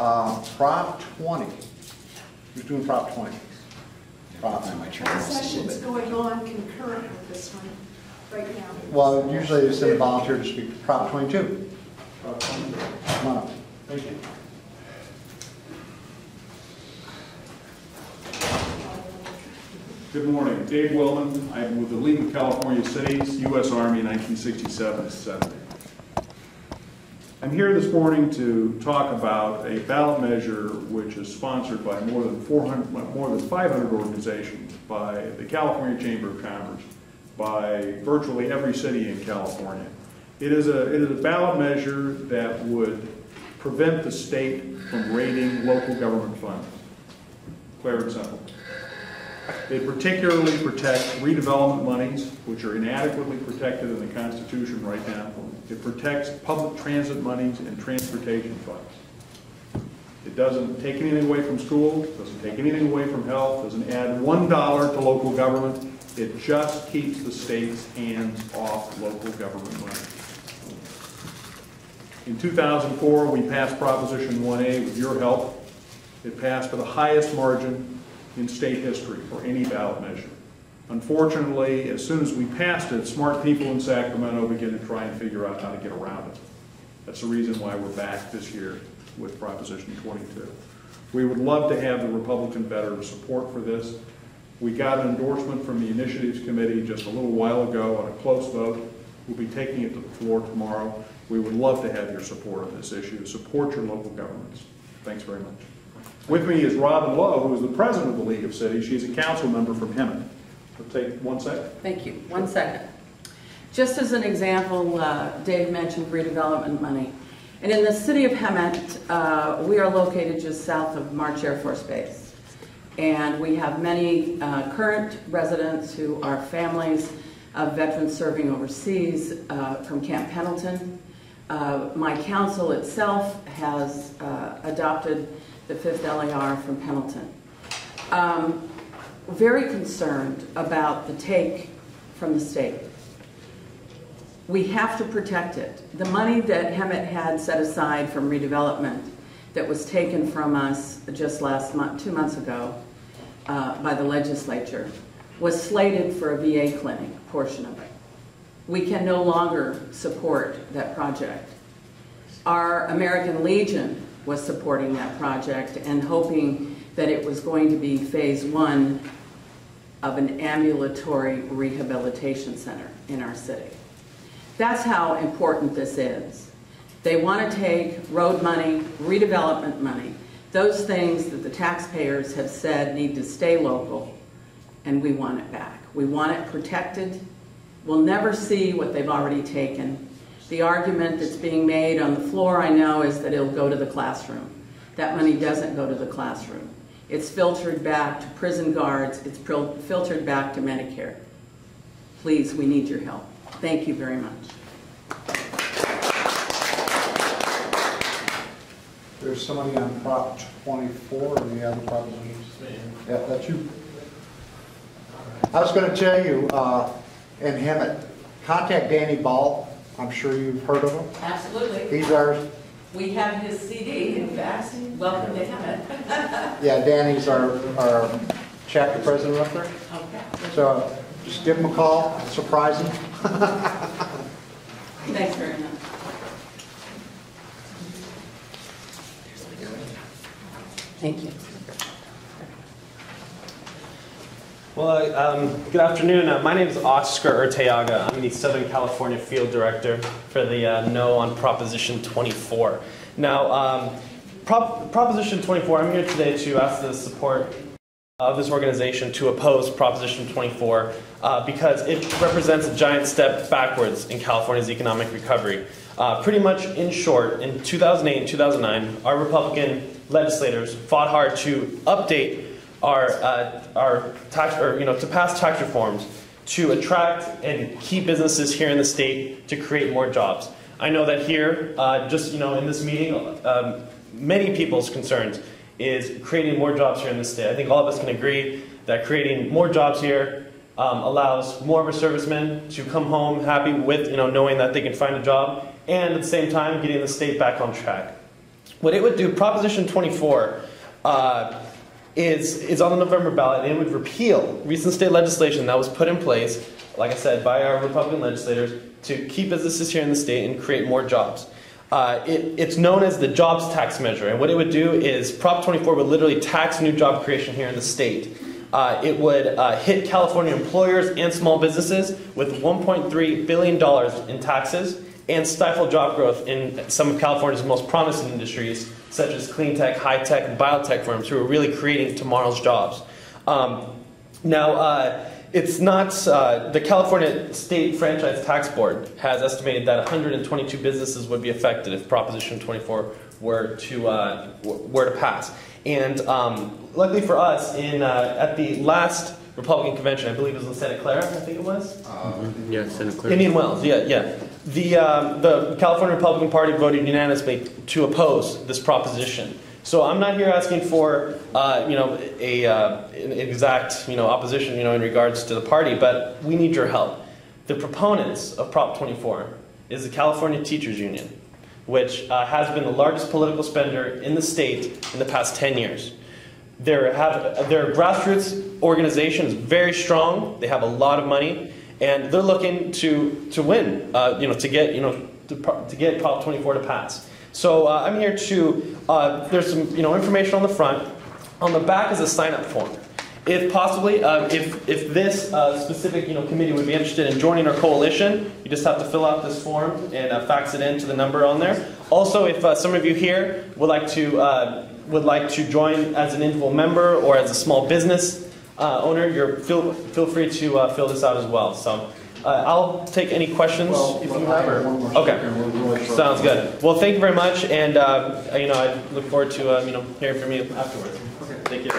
Prop 20. Who's doing Prop 20? Prop. The session's going on concurrent with this one right now. Well, usually they send a volunteer to speak to Prop 22. Come on up. Thank you. Good morning. Dave Wellman. I'm with the League of California Cities, U.S. Army, 1967 to 70. I'm here this morning to talk about a ballot measure which is sponsored by more than 500 organizations, by the California Chamber of Commerce, by virtually every city in California. It is a ballot measure that would prevent the state from raiding local government funds. Clear and simple. It particularly protects redevelopment monies, which are inadequately protected in the Constitution right now. It protects public transit monies and transportation funds. It doesn't take anything away from schools, doesn't take anything away from health, doesn't add $1 to local government. It just keeps the state's hands off local government money. In 2004, we passed Proposition 1A with your help. It passed for the highest margin in state history for any ballot measure. Unfortunately, as soon as we passed it, smart people in Sacramento began to try and figure out how to get around it. That's the reason why we're back this year with Proposition 22. We would love to have the Republican veteran support for this. We got an endorsement from the Initiatives Committee just a little while ago on a close vote. We'll be taking it to the floor tomorrow. We would love to have your support on this issue. Support your local governments. Thanks very much. With me is Robin Lowe, who is the president of the League of Cities. She's a council member from Hemet. We'll take 1 second. Thank you. 1 second. Just as an example, Dave mentioned redevelopment money. And in the city of Hemet, we are located just south of March Air Force Base. And we have many current residents who are families of veterans serving overseas from Camp Pendleton. My council itself has adopted the 5th LAR from Pendleton. Very concerned about the take from the state. We have to protect it. The money that Hemet had set aside from redevelopment that was taken from us just last month, 2 months ago, by the legislature, was slated for a VA clinic, a portion of it. We can no longer support that project. Our American Legion was supporting that project and hoping that it was going to be phase 1 of an ambulatory rehabilitation center in our city. That's how important this is. They want to take road money, redevelopment money, those things that the taxpayers have said need to stay local, and we want it back. We want it protected. We'll never see what they've already taken. The argument that's being made on the floor, I know, is that it'll go to the classroom. That money doesn't go to the classroom. It's filtered back to prison guards. It's filtered back to Medicare. Please, we need your help. Thank you very much. There's somebody on Prop 24 or the other propositions. Yeah, that's you. I was going to tell you, in Hemet, contact Danny Ball. I'm sure you've heard of him. Absolutely. He's ours. We have his CD, in fact. Welcome to Hemet. Yeah, Danny's our chapter president up there. Okay. So just give him a call, surprise him. Thanks very much. Thank you. Well, good afternoon. My name is Oscar Urteaga. I'm the Southern California Field Director for the No on Proposition 24. Now, Proposition 24, I'm here today to ask the support of this organization to oppose Proposition 24 because it represents a giant step backwards in California's economic recovery. Pretty much in short, in 2008 and 2009, our Republican legislators fought hard to update our tax, to pass tax reforms to attract and keep businesses here in the state to create more jobs. I know that here, in this meeting, many people's concerns is creating more jobs here in the state. I think all of us can agree that creating more jobs here allows more of our servicemen to come home happy with knowing that they can find a job, and at the same time getting the state back on track. What it would do, Proposition 24, is on the November ballot, and it would repeal recent state legislation that was put in place, like I said, by our Republican legislators to keep businesses here in the state and create more jobs. It's known as the jobs tax measure, and what it would do is Prop 24 would literally tax new job creation here in the state. It would hit California employers and small businesses with $1.3 billion in taxes and stifle job growth in some of California's most promising industries, such as clean tech, high tech, and biotech firms who are really creating tomorrow's jobs. It's not, the California State Franchise Tax Board has estimated that 122 businesses would be affected if Proposition 24 were to pass. And luckily for us, at the last Republican convention, I believe it was in Santa Clara, I think it was? Yeah, Santa Clara. Indian Wells, yeah. The California Republican Party voted unanimously to oppose this proposition. So I'm not here asking for an exact opposition in regards to the party, but we need your help. The proponents of Prop 24 is the California Teachers Union, which has been the largest political spender in the state in the past 10 years. Their grassroots organization is very strong. They have a lot of money, and they're looking to win. To get Prop 24 to pass. So I'm here to. There's some information on the front. On the back is a sign-up form. If possibly, if this specific committee would be interested in joining our coalition, you just have to fill out this form and fax it in to the number on there. Also, if some of you here would like to join as an individual member or as a small business owner, feel free to fill this out as well. So I'll take any questions if you have. Okay, sounds good. Well, thank you very much, and I look forward to hearing from you afterwards. Okay. Thank you.